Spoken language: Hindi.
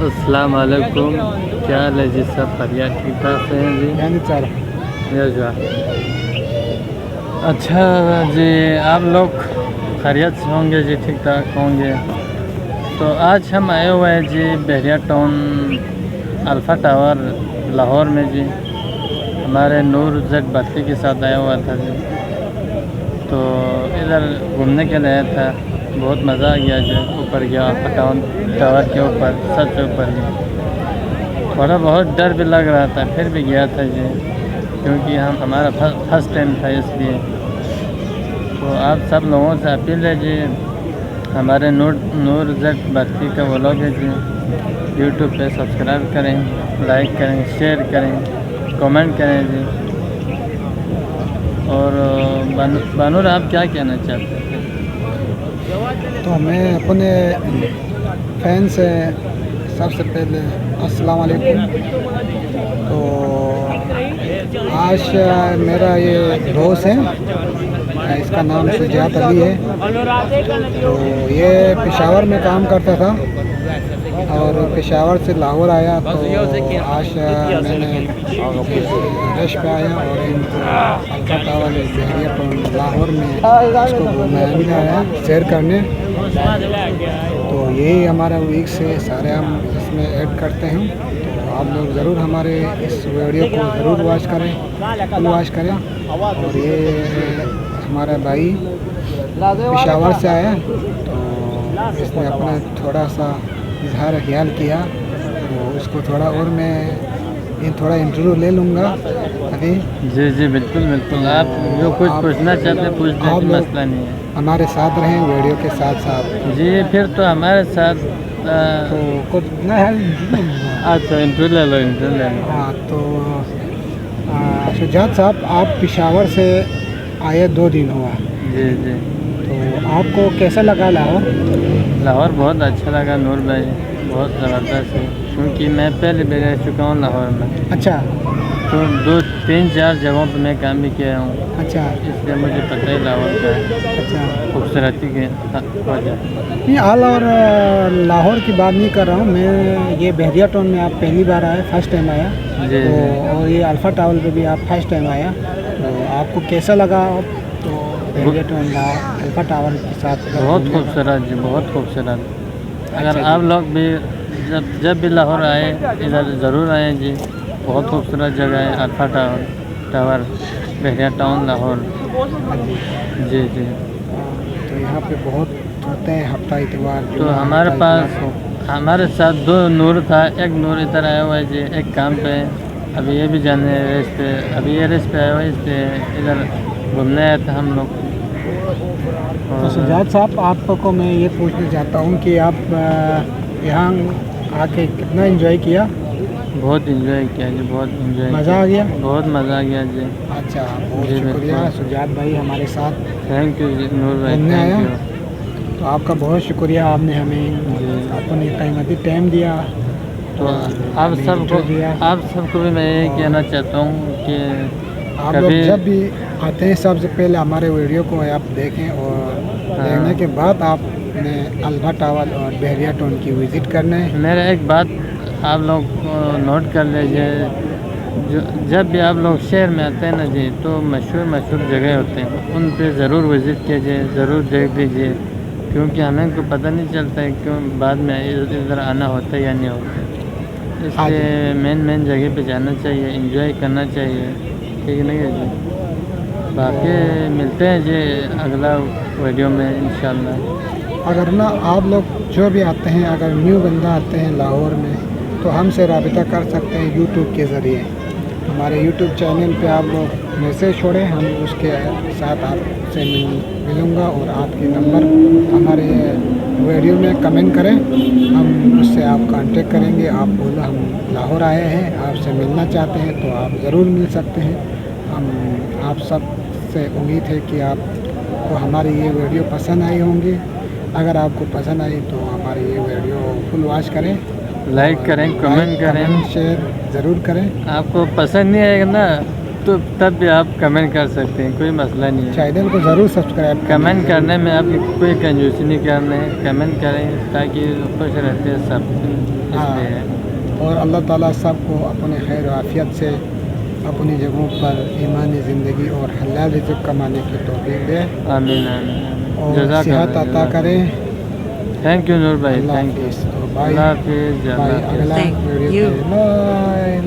अस्सलाम वालेकुम। क्या हाल है जी? सब बढ़िया ठीक ठाक से हैं जी? अच्छा जी, आप लोग खैरियत से होंगे जी? ठीक ठाक होंगे। तो आज हम आए हुए हैं जी बहरिया टाउन अल्फ़ा टावर लाहौर में जी। हमारे नूर जेड बत्ती के साथ आया हुआ था जी। तो इधर घूमने के लिए आया था, बहुत मज़ा आ गया जी। ऊपर गया अल्फ़ा टावर के ऊपर, सबसे ऊपर जी। थोड़ा बहुत डर भी लग रहा था, फिर भी गया था जी, क्योंकि हमारा फर्स्ट टाइम था इसलिए। तो आप सब लोगों से अपील है जी, हमारे नूर जेड बत्ती का व्लॉग है जी, यूट्यूब पे सब्सक्राइब करें, लाइक करें, शेयर करें, कमेंट करें जी। और बानूर आप क्या कहना चाहते हैं? तो मैं अपने फैन से सबसे पहले अस्सलाम वालेकुम। तो आज मेरा ये दोस्त है, इसका नाम सुजात अली है। तो ये पेशावर में काम करता था और पेशावर से लाहौर आया। तो आज मैंने रश पे आया और इनको अल्फ़ा टावर बहरिया टाउन लाहौर में इसको घुमाने आया, सैर करने। तो यही हमारा वीक से सारे हम इसमें ऐड करते हैं। तो आप लोग ज़रूर हमारे इस वीडियो को ज़रूर वॉच करें। और ये हमारा भाई पेशावर से आया, तो इसने अपना थोड़ा सा इजहार ख्याल किया। तो उसको थोड़ा और मैं थोड़ा इंटरव्यू ले लूँगा अभी। जी बिल्कुल बिल्कुल। आप जो कुछ पूछना चाहते हैं पूछने का मसला नहीं है। हमारे साथ रहें वीडियो के साथ जी। फिर तो हमारे साथ तो कुछ अच्छा इंटरव्यू ले लो। हाँ, तो सुजात साहब, आप पेशावर से आए 2 दिन हुआ। जी। तो आपको कैसा लगा लाहौर बहुत अच्छा लगा नूर भाई, बहुत ज़बरदस्त है, क्योंकि मैं पहले भी रह चुका हूँ लाहौर में। अच्छा। तो 2-3-4 जगहों पर मैं काम भी किया हूँ। अच्छा। इसलिए मुझे पता है लाहौर का अच्छा खूबसूरती के वजह। नहीं, ऑल और लाहौर की बात नहीं कर रहा हूँ मैं। ये बहरिया टाउन में आप पहली बार आए, फर्स्ट टाइम आया जी। तो और ये अल्फ़ा टावर पे भी आप फर्स्ट टाइम आया, तो आपको कैसा लगा? तो बहरिया टाउन अल्फ़ा टावर के साथ बहुत खूबसूरत जी, बहुत खूबसूरत। अगर आप लोग भी जब भी लाहौर आए इधर ज़रूर आएँ जी। बहुत खूबसूरत जगह है अल्फ़ा टावर बहरिया टाउन लाहौर। जी। तो यहाँ पे बहुत होते हैं हफ्ता इतवार। तो हमारे पास हमारे साथ 2 नूर था। एक नूर इधर आया हुआ है जी, एक काम पे। अभी ये भी जाने रेस पे, अभी ये रेस पे आया हुआ है, इसलिए इधर घूमने आए थे हम लोग। तो सुजात साहब, आपको मैं ये पूछना चाहता हूँ कि आप यहाँ आके कितना एंजॉय किया? बहुत एंजॉय किया जी, बहुत एंजॉय। मज़ा आ गया? बहुत मज़ा आ गया जी। अच्छा, बहुत शुक्रिया सुजात भाई हमारे साथ। थैंक यू जी नूर भाई, थैंक यू। तो आपका बहुत शुक्रिया, आपने हमें अपने कीमती टाइम दिया। तो आप सबको भी मैं यही कहना चाहता हूँ कि आप लोग जब भी आते हैं सबसे पहले हमारे वीडियो को आप देखें और देखने के बाद आपने अल्फ़ा टावर और बहरिया टाउन की विज़िट करना है। मेरा एक बात आप लोग नोट कर लीजिए, जब भी आप लोग शहर में आते हैं ना जी, तो मशहूर जगह होते हैं, उन पे ज़रूर विज़िट कीजिए, ज़रूर देख लीजिए, क्योंकि हमें को पता नहीं चलता है क्यों बाद में इधर आना होता है या नहीं होता। इसलिए मेन जगह पे जाना चाहिए, एंजॉय करना चाहिए, ठीक नहीं है जी। बाकी मिलते हैं जी अगला वीडियो में इंशाल्लाह। अगर ना आप लोग जो भी आते हैं, अगर न्यू बंदा आते हैं लाहौर में, तो हमसे रब्ता कर सकते हैं यूट्यूब के ज़रिए। हमारे यूट्यूब चैनल पे आप लोग मैसेज छोड़ें, हम उसके साथ आपसे मिलूँगा और आपके नंबर हमारे वीडियो में कमेंट करें, हम उससे आप कांटेक्ट करेंगे। आप बोलो हम लाहौर आए हैं, आपसे मिलना चाहते हैं, तो आप ज़रूर मिल सकते हैं। हम आप सब से उम्मीद है कि आपको हमारी ये वीडियो पसंद आई होंगी। अगर आपको पसंद आई तो हमारी ये वीडियो फुल वॉच करें, लाइक करें, कमेंट करें, शेयर ज़रूर करें। आपको पसंद नहीं आएगा ना तो तब भी आप कमेंट कर सकते हैं, कोई मसला नहीं है। चैनल को ज़रूर सब्सक्राइब कमेंट करने में आप कोई कंजूसी नहीं करना है, कमेंट करें ताकि खुश रहते हैं सब, इसलिए है। और अल्लाह ताला सबको अपने खैर आफियत से अपनी जगहों पर ईमानी ज़िंदगी और हलाल रिज़्क़ कमाने की तौफीक दे आमीन आमीन। और सेहत अता करें। थैंक यू नूर भाई, अल्लाह थैंक यू। हाफिज़। तो बाय अल्लाह हाफिज़। बाय, अगला वीडियो पे बाय।